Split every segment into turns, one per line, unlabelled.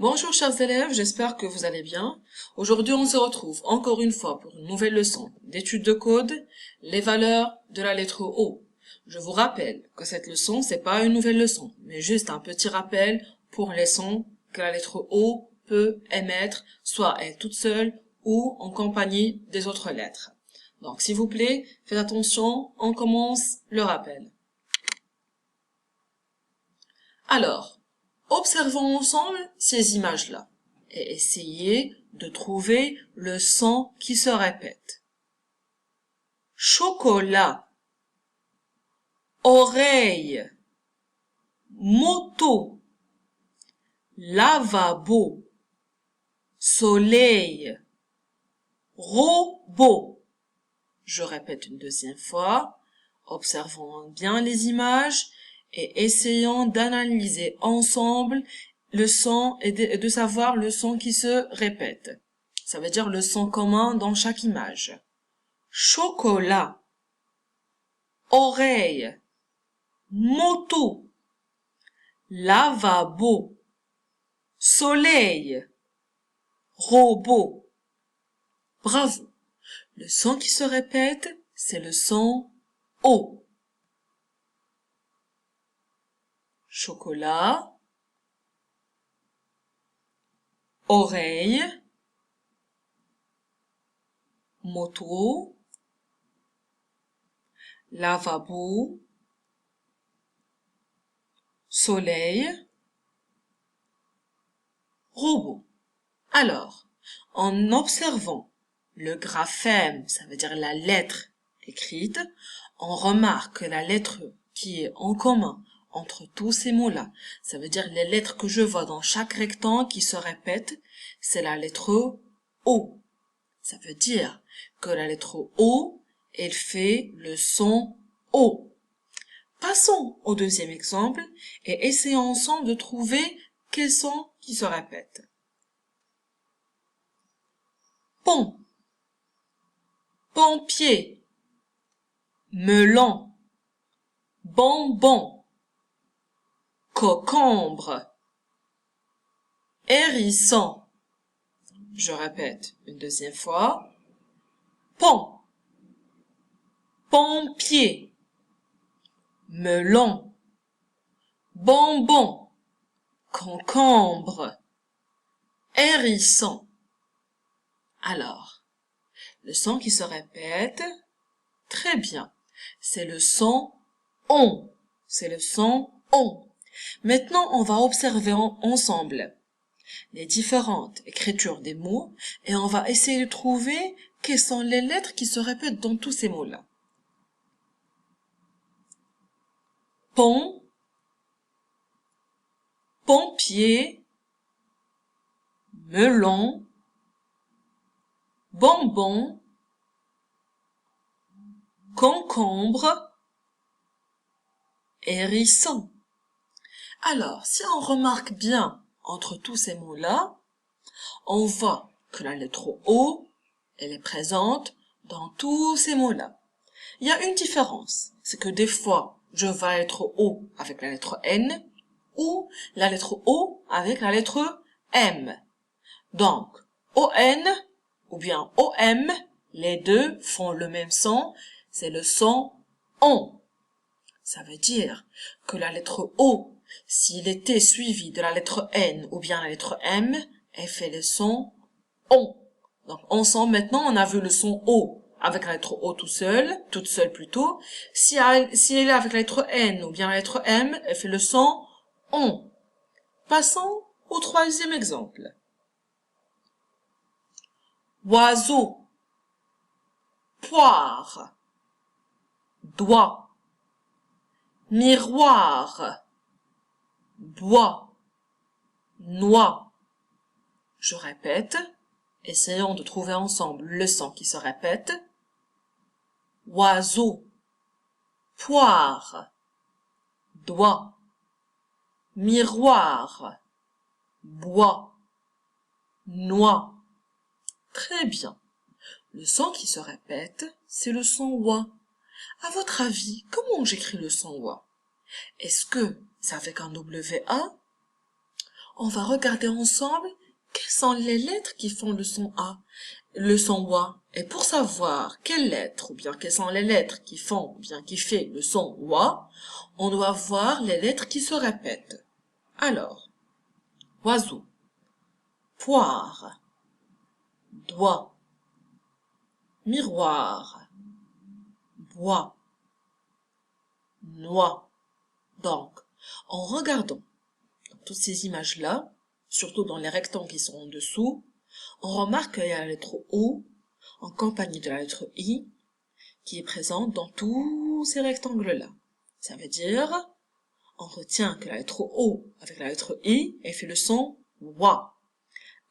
Bonjour chers élèves, j'espère que vous allez bien. Aujourd'hui, on se retrouve encore une fois pour une nouvelle leçon d'étude de code, les valeurs de la lettre O. Je vous rappelle que cette leçon, c'est pas une nouvelle leçon, mais juste un petit rappel pour les sons que la lettre O peut émettre, soit elle toute seule ou en compagnie des autres lettres. Donc, s'il vous plaît, faites attention, on commence le rappel. Alors, observons ensemble ces images-là et essayez de trouver le son qui se répète. Chocolat, oreille, moto, lavabo, soleil, robot. Je répète une deuxième fois. Observons bien les images et essayons d'analyser ensemble le son et de savoir le son qui se répète. Ça veut dire le son commun dans chaque image. Chocolat, oreille, moto, lavabo, soleil, robot. Bravo. Le son qui se répète, c'est le son O. Chocolat, oreille, moto, lavabo, soleil, robot. Alors, en observant le graphème, ça veut dire la lettre écrite, on remarque que la lettre qui est en commun entre tous ces mots-là, ça veut dire les lettres que je vois dans chaque rectangle qui se répètent, c'est la lettre O. Ça veut dire que la lettre O, elle fait le son O. Passons au deuxième exemple et essayons ensemble de trouver quels sons qui se répètent. Pont, pompier, melon, bonbon, cocombre, hérisson. Je répète une deuxième fois. Pont, pompier, melon, bonbon, concombre, hérisson. Alors, le son qui se répète, très bien, c'est le son on. C'est le son on. Maintenant, on va observer ensemble les différentes écritures des mots et on va essayer de trouver quelles sont les lettres qui se répètent dans tous ces mots-là. Pont, pompier, melon, bonbon, concombre, hérisson. Alors, si on remarque bien entre tous ces mots-là, on voit que la lettre O, elle est présente dans tous ces mots-là. Il y a une différence, c'est que des fois, je vois la lettre O avec la lettre N ou la lettre O avec la lettre M. Donc, ON ou bien OM, les deux font le même son, c'est le son ON. Ça veut dire que la lettre O, s'il était suivi de la lettre N ou bien la lettre M, elle fait le son ON. Donc, ensemble, maintenant, on a vu le son O avec la lettre O toute seule plutôt. Si elle est avec la lettre N ou bien la lettre M, elle fait le son ON. Passons au troisième exemple. Oiseau, poire, doigt, miroir, bois, noix. Je répète, essayons de trouver ensemble le son qui se répète. Oiseau, poire, doigt, miroir, bois, noix. Très bien. Le son qui se répète, c'est le son oie. À votre avis, comment j'écris le son oie? Est-ce que c'est avec un WA? On va regarder ensemble quelles sont les lettres qui font le son A, le son wa. Et pour savoir quelles lettres, ou bien quelles sont les lettres qui font, ou bien qui fait le son wa, on doit voir les lettres qui se répètent. Alors, oiseau, poire, doigt, miroir, bois, noix. Donc, en regardant toutes ces images-là, surtout dans les rectangles qui sont en dessous, on remarque qu'il y a la lettre O en compagnie de la lettre I qui est présente dans tous ces rectangles-là. Ça veut dire, on retient que la lettre O avec la lettre I, elle fait le son wa.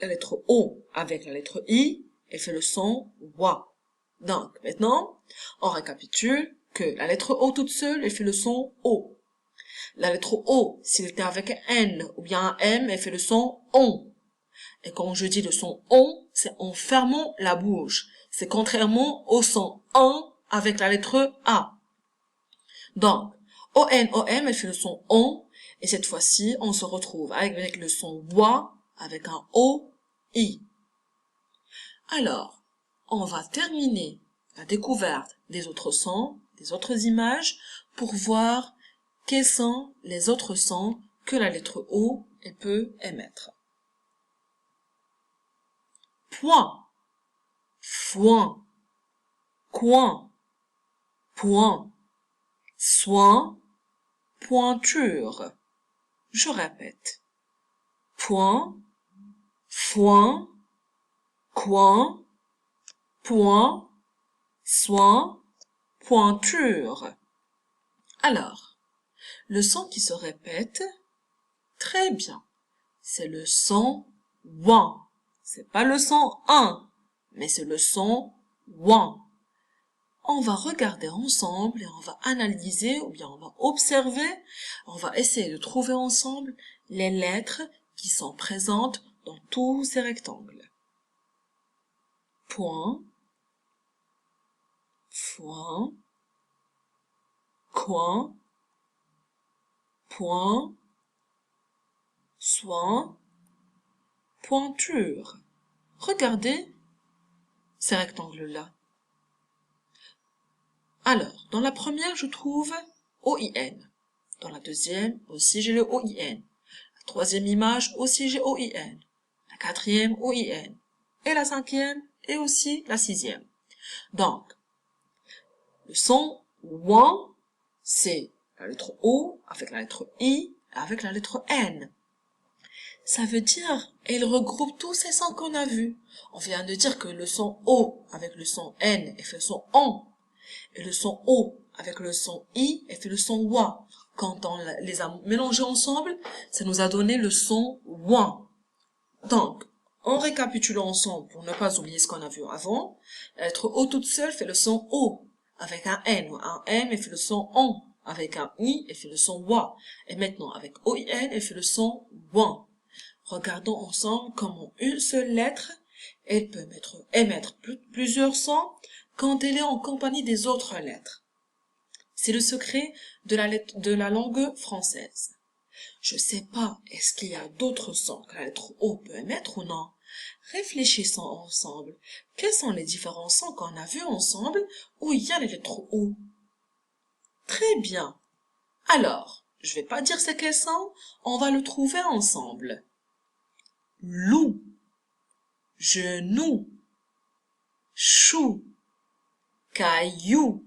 La lettre O avec la lettre I, elle fait le son wa. Donc, maintenant, on récapitule que la lettre O toute seule, elle fait le son O. La lettre O, s'il était avec un N ou bien un M, elle fait le son ON. Et quand je dis le son ON, c'est en fermant la bouche. C'est contrairement au son ON avec la lettre A. Donc, ON, OM, elle fait le son ON. Et cette fois-ci, on se retrouve avec le son WA avec un O, I. Alors, on va terminer la découverte des autres sons, des autres images, pour voir quels sont les autres sons que la lettre O peut émettre. Point, foin, coin, point, soin, pointure. Je répète. Point, foin, coin, point, soin, pointure. Alors, le son qui se répète, très bien, c'est le son ouin. C'est pas le son un, mais c'est le son ouin. On va regarder ensemble et on va analyser ou bien on va observer, on va essayer de trouver ensemble les lettres qui sont présentes dans tous ces rectangles. Point, foin, coin, point, soin, pointure. Regardez ces rectangles-là. Alors, dans la première, je trouve OIN. Dans la deuxième, aussi, j'ai le OIN. La troisième image, aussi, j'ai OIN. La quatrième, OIN. Et la cinquième, et aussi la sixième. Donc, le son ouin, c'est la lettre O avec la lettre I avec la lettre N. Ça veut dire, elle regroupe tous ces sons qu'on a vus. On vient de dire que le son O avec le son N, elle fait le son ON. Et le son O avec le son I, elle fait le son WA. Quand on les a mélangés ensemble, ça nous a donné le son WA. Donc, en récapitulant ensemble, pour ne pas oublier ce qu'on a vu avant, la lettre O toute seule fait le son O. Avec un N ou un M, elle fait le son ON. Avec un I, elle fait le son WA. Et maintenant, avec OIN, elle fait le son WAN. Regardons ensemble comment une seule lettre, elle peut émettre plusieurs sons quand elle est en compagnie des autres lettres. C'est le secret de la langue française. Je sais pas, est-ce qu'il y a d'autres sons que la lettre O peut émettre ou non? Réfléchissons ensemble. Quels sont les différents sons qu'on a vus ensemble où il y a les lettres O? Très bien. Alors, je vais pas dire c'est quel son, on va le trouver ensemble. Loup, genou, chou, caillou,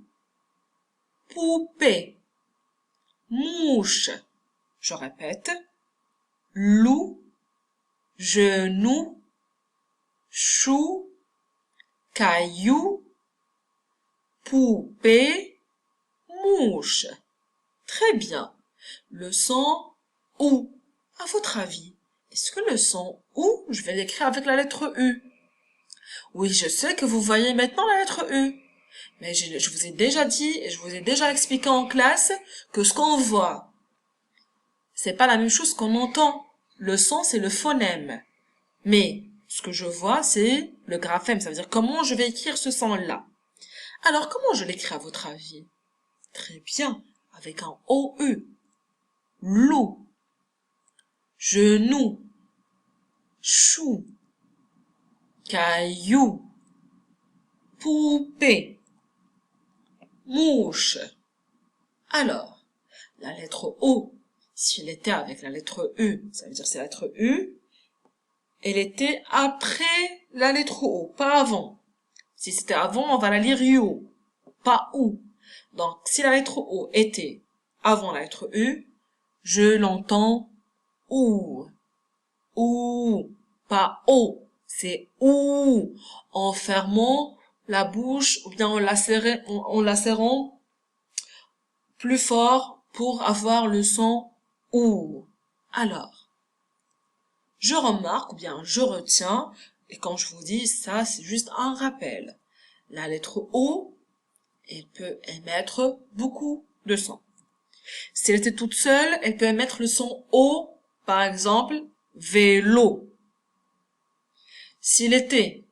poupée, mouche. Je répète, loup, genou, chou, caillou, poupée, mouche. Très bien. Le son OU. À votre avis, est-ce que le son OU, je vais l'écrire avec la lettre U? Oui, je sais que vous voyez maintenant la lettre U. Mais je vous ai déjà dit et je vous ai déjà expliqué en classe que ce qu'on voit, c'est pas la même chose qu'on entend. Le son, c'est le phonème. Mais ce que je vois, c'est le graphème. Ça veut dire comment je vais écrire ce son-là. Alors, comment je l'écris à votre avis? Très bien, avec un OU. Loup, genou, caillou, poupée, mouche. Alors, la lettre O, s'il était avec la lettre U, ça veut dire c'est la lettre U, elle était après la lettre O, pas avant. Si c'était avant, on va la lire You, pas OU. Donc, si la lettre O était avant la lettre U, je l'entends OU. OU, pas O, c'est OU. En fermant la bouche ou bien en la serrant plus fort pour avoir le son OU. Alors, je remarque ou bien je retiens, et quand je vous dis ça, c'est juste un rappel. La lettre O, elle peut émettre beaucoup de sons. Si elle était toute seule, elle peut émettre le son O, par exemple, vélo. S'il était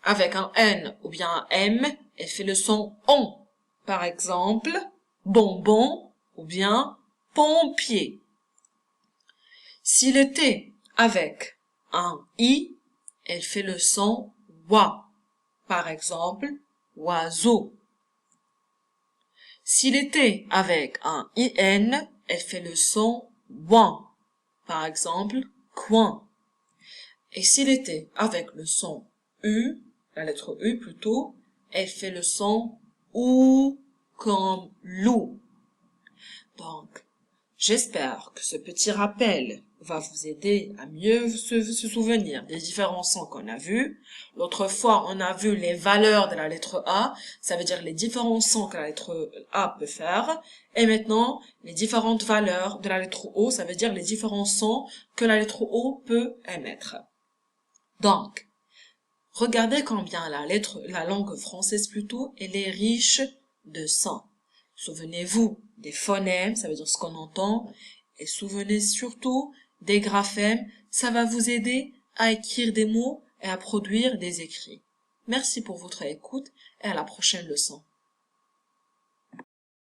avec un N ou bien un M, elle fait le son ON, par exemple, bonbon ou bien pompier. S'il était avec un I, elle fait le son WA, par exemple, oiseau. S'il était avec un IN, elle fait le son ouin, par exemple, coin. Et s'il était avec le son U, la lettre U plutôt, elle fait le son OU comme loup. Donc, j'espère que ce petit rappel va vous aider à mieux se souvenir des différents sons qu'on a vus. L'autre fois, on a vu les valeurs de la lettre A, ça veut dire les différents sons que la lettre A peut faire. Et maintenant, les différentes valeurs de la lettre O, ça veut dire les différents sons que la lettre O peut émettre. Donc, regardez combien la langue française plutôt, elle est riche de sons. Souvenez-vous des phonèmes, ça veut dire ce qu'on entend, et souvenez surtout des graphèmes, ça va vous aider à écrire des mots et à produire des écrits. Merci pour votre écoute et à la prochaine leçon.